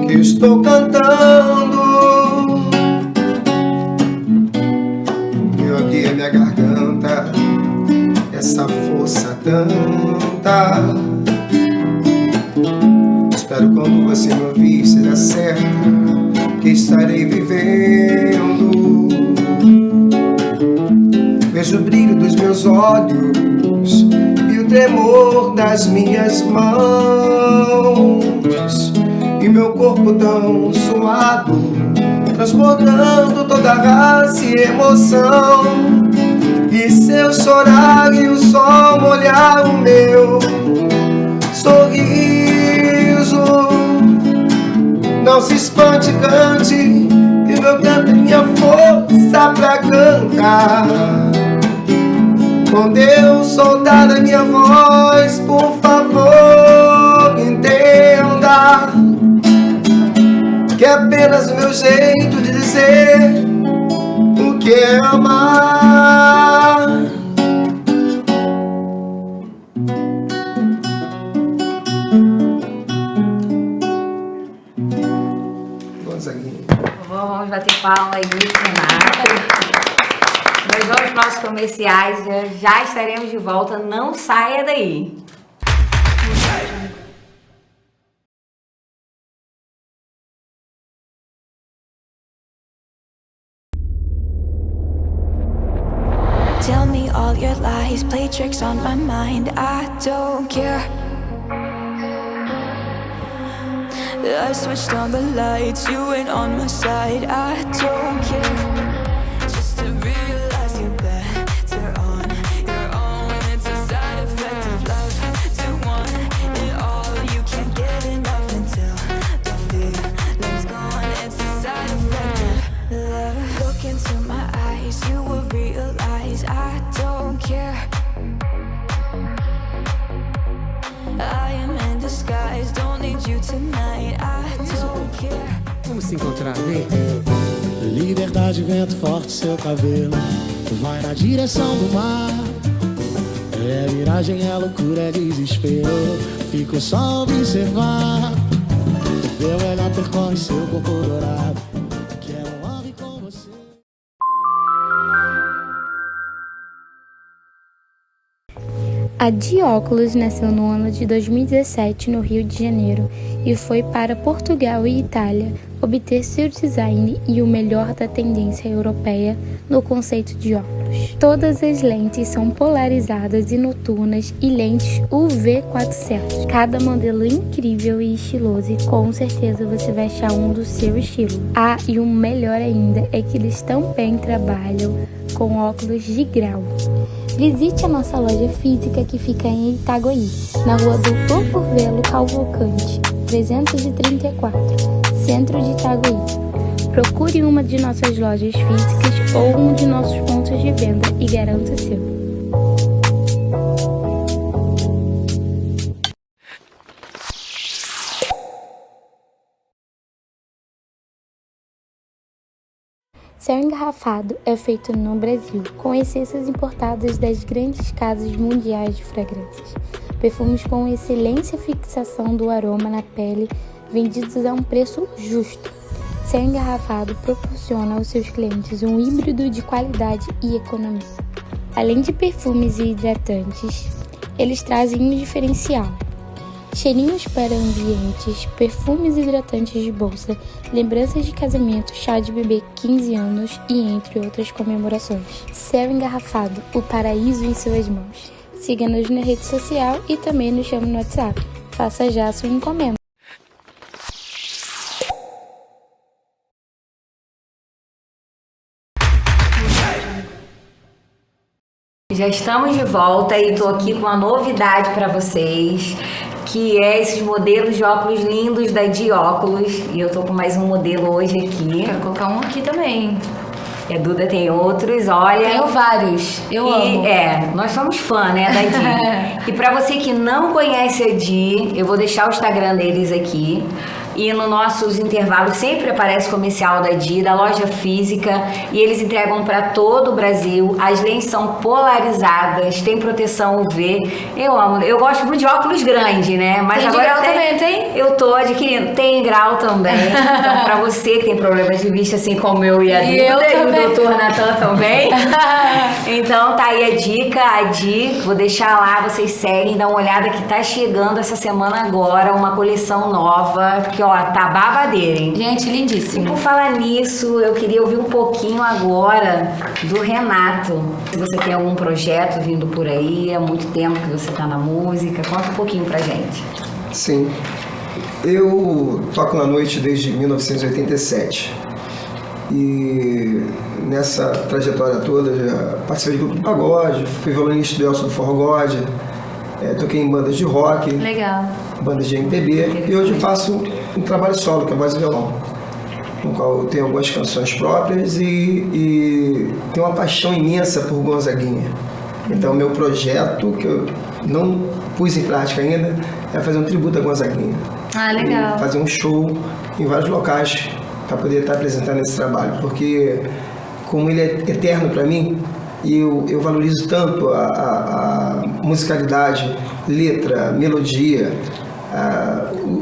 que eu estou cantando. Eu abri a minha garganta, essa força tanta. Espero quando você me ouvir, será certo que estarei vivendo. Vejo o brilho dos meus olhos e o tremor das minhas mãos, e meu corpo tão suado, transbordando toda raça e emoção. E se eu chorar e o sol molhar o meu sorriso, não se espante, cante, que meu canto é minha força pra cantar. Quando eu soltar da minha voz, por favor, entenda que é apenas o meu jeito de dizer o que é amar. Vamos bater palma aí, Renato. Nós vamos para os comerciais, já estaremos de volta, não saia daí. me all your lies, play tricks on my mind. I don't care. I switched on the lights, you ain't on my side. I don't care. Just to realize you're better on your own. It's a side effect of love to want it all. You can't get enough until the feeling's gone. It's a side effect of love. Look into my eyes, you will realize I don't care. I am in disguise, don't need you tonight. I don't care. Vamos se encontrar, vem. Liberdade, vento forte, seu cabelo vai na direção do mar. É miragem, é loucura, é desespero. Fico só a observar. Meu olhar percorre seu corpo dourado. Quero ave com você. A Dióculos nasceu no ano de 2017 no Rio de Janeiro e foi para Portugal e Itália obter seu design e o melhor da tendência europeia no conceito de óculos. Todas as lentes são polarizadas e noturnas e lentes UV400. Cada modelo incrível e estiloso e com certeza você vai achar um do seu estilo. Ah, e o melhor ainda é que eles também trabalham com óculos de grau. Visite a nossa loja física que fica em Itaguaí, na rua Doutor Curvelo Cavalcante, 334, centro de Itaguaí. Procure uma de nossas lojas físicas ou um de nossos pontos de venda e garanta o seu. Céu engarrafado é feito no Brasil, com essências importadas das grandes casas mundiais de fragrâncias. Perfumes com excelência e fixação do aroma na pele, vendidos a um preço justo. Céu engarrafado proporciona aos seus clientes um híbrido de qualidade e economia. Além de perfumes e hidratantes, eles trazem um diferencial. Cheirinhos para ambientes, perfumes hidratantes de bolsa, lembranças de casamento, chá de bebê 15 anos e entre outras comemorações. Céu engarrafado, o paraíso em suas mãos. Siga-nos na rede social e também nos chame no WhatsApp. Faça já a sua encomenda. Já estamos de volta e estou aqui com uma novidade para vocês, que é esses modelos de óculos lindos da Dióculos. E eu tô com mais um modelo hoje aqui. Quero colocar um aqui também. E a Duda tem outros, olha. Tenho vários, eu amo. Nós somos fã, né, da Di. E pra você que não conhece a Di, eu vou deixar o Instagram deles aqui. E nos nossos intervalos sempre aparece comercial da Di, da loja física, e eles entregam para todo o Brasil. As lentes são polarizadas, tem proteção UV. Eu amo, eu gosto muito de óculos grandes, né? Mas tem agora de grau também, tem? Eu tô adquirindo, tem grau também. Então, para você que tem problemas de vista, assim como eu e a Duda, e o doutor Natan também. Então tá aí a dica, a Di, vou deixar lá, vocês seguem, dá uma olhada que tá chegando essa semana agora, uma coleção nova, que ó, tá babadeira, hein? Gente, lindíssimo. E por falar nisso, eu queria ouvir um pouquinho agora do Renato. Se você tem algum projeto vindo por aí, há muito tempo que você tá na música, conta um pouquinho pra gente. Sim, eu toco na noite desde 1987 e nessa trajetória toda já participei de grupo de pagode, fui violonista do Elcio do Forró God, toquei em bandas de rock, legal, bandas de MPB e hoje eu faço um trabalho solo, que é voz e violão, no qual eu tenho algumas canções próprias e tenho uma paixão imensa por Gonzaguinha. Então, meu projeto, que eu não pus em prática ainda, é fazer um tributo a Gonzaguinha. Ah, legal. E fazer um show em vários locais para poder estar apresentando esse trabalho, porque como ele é eterno para mim, eu valorizo tanto a musicalidade, letra, melodia,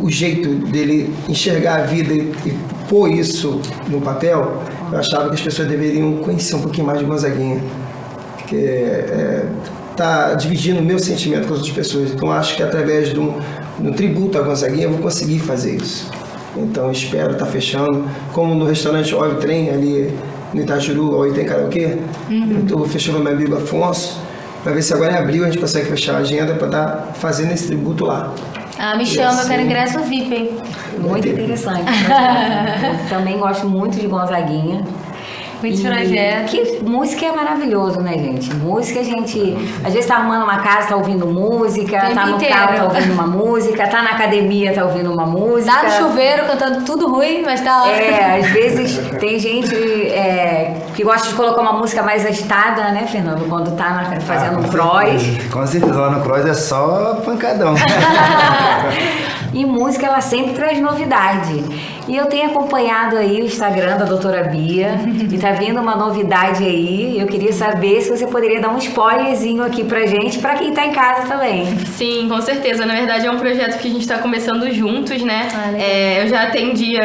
o jeito dele enxergar a vida e pôr isso no papel. Eu achava que as pessoas deveriam conhecer um pouquinho mais de Gonzaguinha, porque tá dividindo o meu sentimento com as outras pessoas. Então acho que através de um tributo a Gonzaguinha eu vou conseguir fazer isso. Então espero estar fechando, como no restaurante Olha o Trem, ali no Itajuru, aí tem karaokê. Eu tô fechando meu amigo Afonso, pra ver se agora em abril a gente consegue fechar a agenda pra estar fazendo esse tributo lá. Ah, me chama, eu quero ingresso VIP, hein? Muito interessante. Eu também gosto muito de Gonzaguinha. Muito projeto. Que música é maravilhoso, né, gente? Música, a gente às vezes tá arrumando uma casa, tá ouvindo música, tá no carro, tá ouvindo uma música, tá na academia, tá ouvindo uma música. Tá no chuveiro, cantando tudo ruim, mas tá lá. Às vezes tem gente que gosta de colocar uma música mais agitada, né, Fernando? Quando tá fazendo um cross. Com certeza, lá no cross é só pancadão. E música, ela sempre traz novidade. E eu tenho acompanhado aí o Instagram da doutora Bia, e tá vindo uma novidade aí. Eu queria saber se você poderia dar um spoilerzinho aqui pra gente, pra quem tá em casa também. Sim, com certeza. Na verdade, é um projeto que a gente tá começando juntos, né? Eu já atendia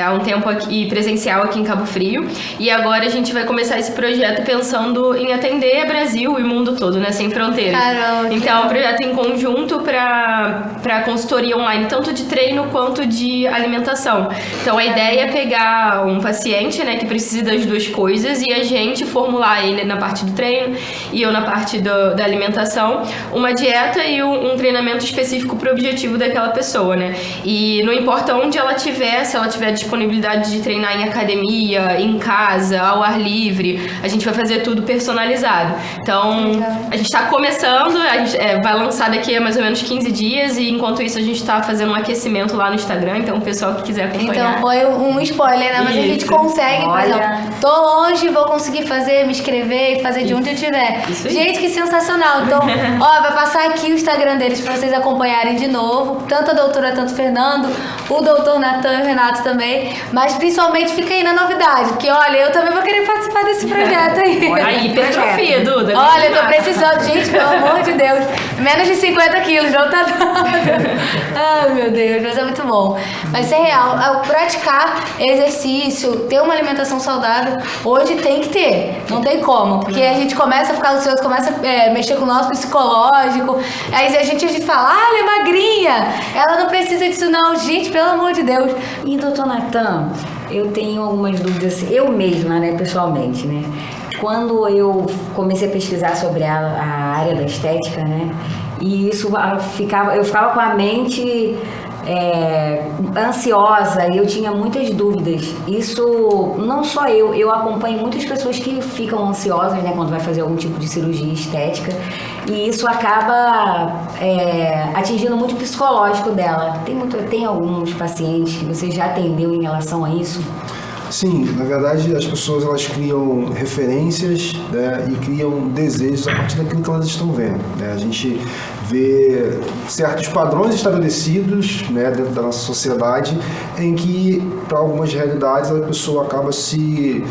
há um tempo aqui presencial aqui em Cabo Frio, e agora a gente vai começar esse projeto pensando em atender Brasil e mundo todo, né? Sem fronteiras. Caramba. Então, é um projeto em conjunto pra consultoria online, tanto de treino quanto de alimentação. Então, a ideia é pegar um paciente, né, que precisa das duas coisas, e a gente formular ele na parte do treino e eu na parte da alimentação, uma dieta e um treinamento específico para o objetivo daquela pessoa, né? E não importa onde ela estiver, se ela tiver disponibilidade de treinar em academia, em casa, ao ar livre, a gente vai fazer tudo personalizado. Então, a gente está começando, a gente vai lançar daqui a mais ou menos 15 dias, e enquanto isso a gente está fazendo um aquecimento lá no Instagram, então o pessoal que quiser acompanhar. Então foi um spoiler, né? Mas a gente consegue, por exemplo, tô longe, vou conseguir fazer, me inscrever e fazer de onde eu estiver. Gente, que sensacional. Então, vai passar aqui o Instagram deles pra vocês acompanharem de novo. Tanto a doutora, tanto o Fernando, o doutor Natan e o Renato também. Mas principalmente fica aí na novidade, porque olha, eu também vou querer participar desse projeto aí. Aí, hipertrofia, Duda. Olha, eu tô precisando, gente, pelo amor de Deus. Menos de 50 quilos, não tá dando. Ai, meu Deus, mas é muito bom. Mas isso é real. Praticar exercício, ter uma alimentação saudável, hoje tem que ter. Não tem como. Porque a gente começa a ficar ansioso, começa a mexer com o nosso psicológico. Aí a gente fala, ela é magrinha, ela não precisa disso não. Gente, pelo amor de Deus. E, doutor Natan, eu tenho algumas dúvidas, eu mesma, né, pessoalmente, né? Quando eu comecei a pesquisar sobre a área da estética, né, e isso eu ficava com a mente ansiosa, e eu tinha muitas dúvidas. Isso, não só eu acompanho muitas pessoas que ficam ansiosas, né, quando vai fazer algum tipo de cirurgia estética, e isso acaba atingindo muito o psicológico dela. Tem alguns pacientes que você já atendeu em relação a isso? Sim, na verdade as pessoas elas criam referências, né, e criam desejos a partir daquilo que elas estão vendo, né? A gente vê certos padrões estabelecidos, né, dentro da nossa sociedade, em que para algumas realidades a pessoa acaba se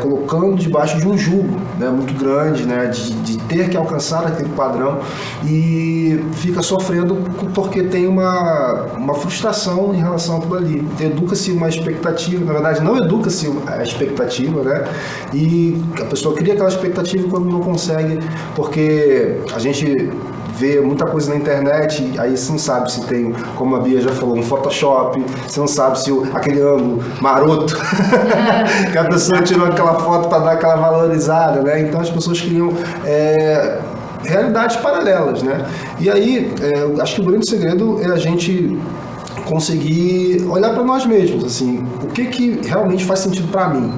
colocando debaixo de um jugo, né, muito grande, né, de ter que alcançar aquele padrão, e fica sofrendo porque tem uma frustração em relação a tudo ali. Educa-se uma expectativa, na verdade não educa-se a expectativa, né? E a pessoa cria aquela expectativa quando não consegue, porque a gente vê muita coisa na internet, aí você não sabe se tem, como a Bia já falou, um Photoshop, você não sabe se aquele ângulo maroto que a pessoa tirou aquela foto para dar aquela valorizada, né? Então as pessoas criam realidades paralelas, né? E aí, acho que o grande segredo é a gente conseguir olhar para nós mesmos, assim, o que realmente faz sentido para mim,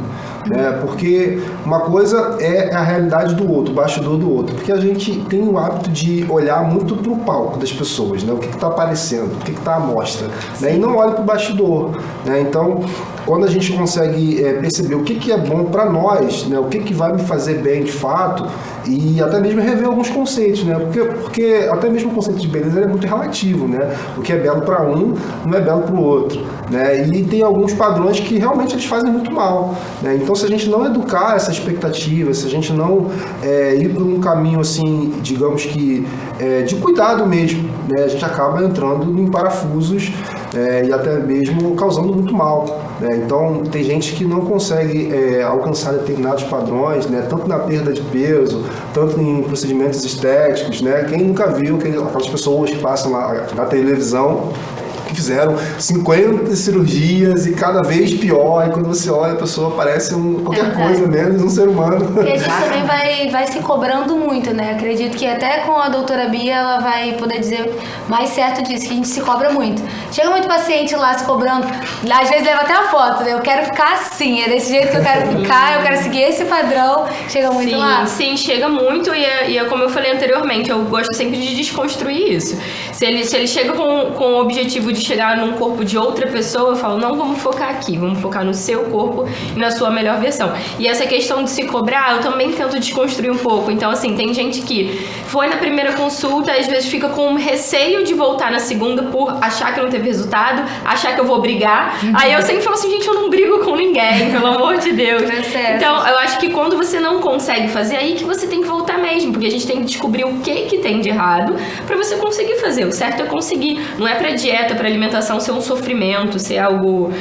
né? Porque uma coisa é a realidade do outro, o bastidor do outro, porque a gente tem o hábito de olhar muito para o palco das pessoas, né? O que está aparecendo, o que está à mostra, né? E não olha para o bastidor, né? Então, quando a gente consegue perceber o que é bom para nós, né? O que vai me fazer bem de fato, e até mesmo rever alguns conceitos, né? Porque até mesmo o conceito de beleza é muito relativo, né? O que é belo para um não é belo para o outro, né? E tem alguns padrões que realmente eles fazem muito mal, né? Então, se a gente não educar essa expectativa, se a gente não ir por um caminho assim, digamos que de cuidado mesmo, né? A gente acaba entrando em parafusos e até mesmo causando muito mal, né? Então, tem gente que não consegue alcançar determinados padrões, né? Tanto na perda de peso, tanto em procedimentos estéticos, né? Quem nunca viu aquelas pessoas que passam lá na televisão que fizeram 50 cirurgias e cada vez pior, e quando você olha a pessoa parece qualquer coisa menos um ser humano. E a gente também vai se cobrando muito, né? Acredito que até com a doutora Bia ela vai poder dizer mais certo disso, que a gente se cobra muito. Chega muito paciente lá se cobrando, às vezes leva até a foto, né? Eu quero ficar assim, é desse jeito que eu quero ficar, eu quero seguir esse padrão. Chega muito lá? Sim, chega muito e é como eu falei anteriormente, eu gosto sempre de desconstruir isso. Se ele chega com o objetivo de chegar num corpo de outra pessoa, eu falo, não, vamos focar aqui, vamos focar no seu corpo e na sua melhor versão. E essa questão de se cobrar, eu também tento desconstruir um pouco. Então, assim, tem gente que foi na primeira consulta, às vezes fica com receio de voltar na segunda por achar que não teve resultado, achar que eu vou brigar. Aí eu sempre falo assim, gente, eu não brigo com ninguém, pelo amor de Deus. Então, eu acho que quando você não consegue fazer, aí que você tem que voltar mesmo, porque a gente tem que descobrir o que tem de errado pra você conseguir fazer. O certo é conseguir. Não é pra dieta, pra alimentação ser um sofrimento, ser algo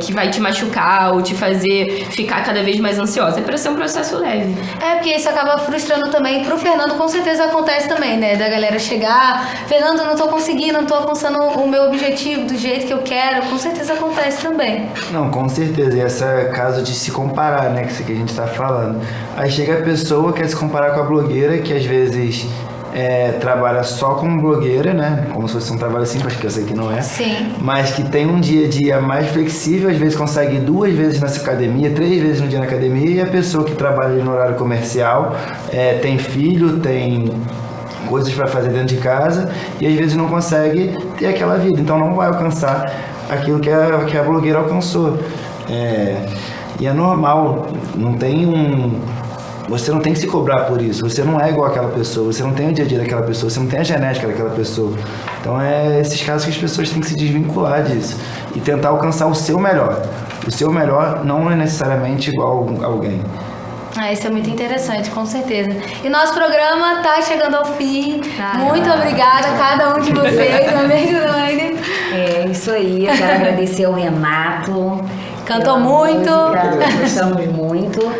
que vai te machucar ou te fazer ficar cada vez mais ansiosa. É pra ser um processo leve. É, porque isso acaba frustrando também. Pro Fernando, com certeza acontece também, né? Da galera chegar, Fernando, não tô conseguindo, não tô alcançando o meu objetivo do jeito que eu quero. Com certeza acontece também. Não, com certeza. E esse é o caso de se comparar, né? Que isso que a gente tá falando. Aí chega a pessoa, quer se comparar com a blogueira, que às vezes trabalha só como blogueira, né? Como se fosse um trabalho simples, que eu sei que não é. Sim. Mas que tem um dia a dia mais flexível, às vezes consegue 2 vezes nessa academia, 3 vezes no dia na academia, e a pessoa que trabalha no horário comercial, tem filho, tem coisas para fazer dentro de casa, e às vezes não consegue ter aquela vida, então não vai alcançar aquilo que a blogueira alcançou. E é normal, você não tem que se cobrar por isso, você não é igual àquela pessoa, você não tem o dia a dia daquela pessoa, você não tem a genética daquela pessoa. Então é esses casos que as pessoas têm que se desvincular disso e tentar alcançar o seu melhor. O seu melhor não é necessariamente igual a alguém. Isso é muito interessante, com certeza. E nosso programa tá chegando ao fim. Muito obrigada a cada um de vocês, não é mesmo, Elaine? É isso aí, eu quero agradecer ao Renato. Cantou muito. Gostamos muito.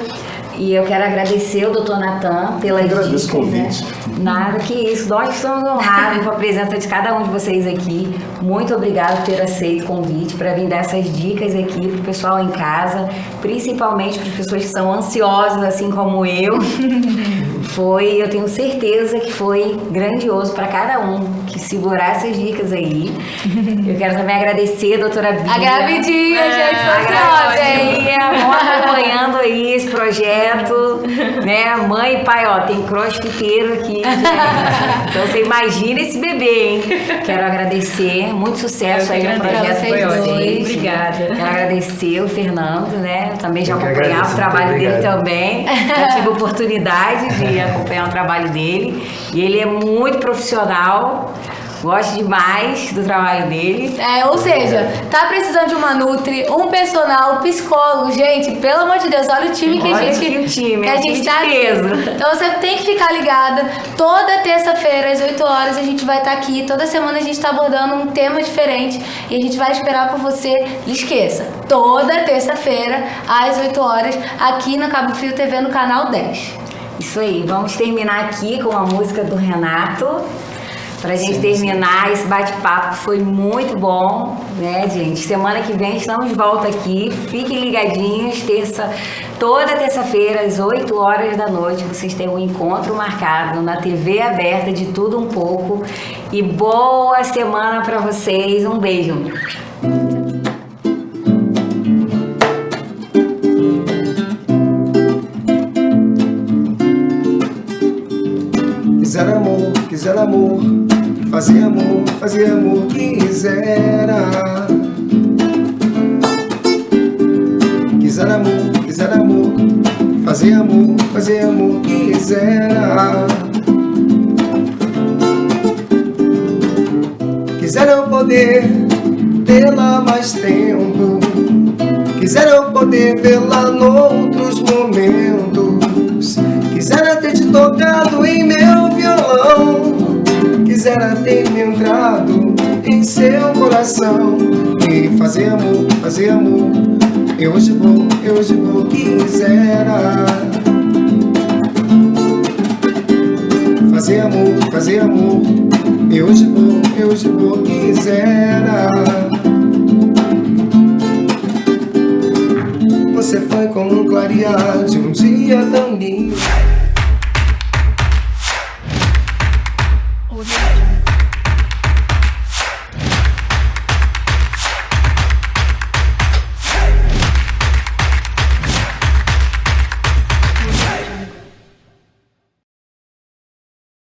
E eu quero agradecer ao Dr. Natan pelas dicas. Agradeço o convite. Nada que isso. Nós estamos honrados com a presença de cada um de vocês aqui. Muito obrigada por ter aceito o convite para vir dar essas dicas aqui para o pessoal em casa, principalmente para as pessoas que são ansiosas, assim como eu. Eu tenho certeza que foi grandioso para cada um que segurar essas dicas aí. Eu quero também agradecer a doutora Bia. A gravidinha, gente, vão acompanhando aí esse projeto, né? Mãe e pai, tem crossfiteiro aqui. Então você imagina esse bebê, hein? Quero agradecer, muito sucesso aí no projeto de vocês. Obrigada. Quero agradecer o Fernando, né? Eu também já acompanhava agradeço, o trabalho dele obrigado. também. Já tive oportunidade de acompanhar o trabalho dele. E ele é muito profissional. Gosto demais do trabalho dele. Ou seja, tá precisando de uma nutri, um personal, um psicólogo, gente, pelo amor de Deus, olha o time que a gente tá aqui. Então você tem que ficar ligada. Toda terça-feira, às 8 horas, a gente vai estar aqui. Toda semana a gente tá abordando um tema diferente e a gente vai esperar por você. Não esqueça, toda terça-feira, às 8 horas, aqui na Cabo Frio TV, no canal 10. Isso aí, vamos terminar aqui com a música do Renato. Pra gente terminar esse bate-papo, foi muito bom, né, gente? Semana que vem estamos de volta aqui. Fiquem ligadinhos, toda terça-feira, às 8 horas da noite, vocês têm um encontro marcado na TV aberta de Tudo Um Pouco. E boa semana pra vocês. Um beijo. Quiser amor, fazer amor, quisera. Quiser amor, fazer amor, quisera. Quiser eu poder tê-la mais tempo, quiser eu poder vê-la noutros momentos, quisera ter te tocado em meu violão, quisera ter me entrado em seu coração e fazer amor, eu hoje vou, quisera. Fazer amor, Eu de boa quisera. Você foi como um clarear de um dia tão lindo.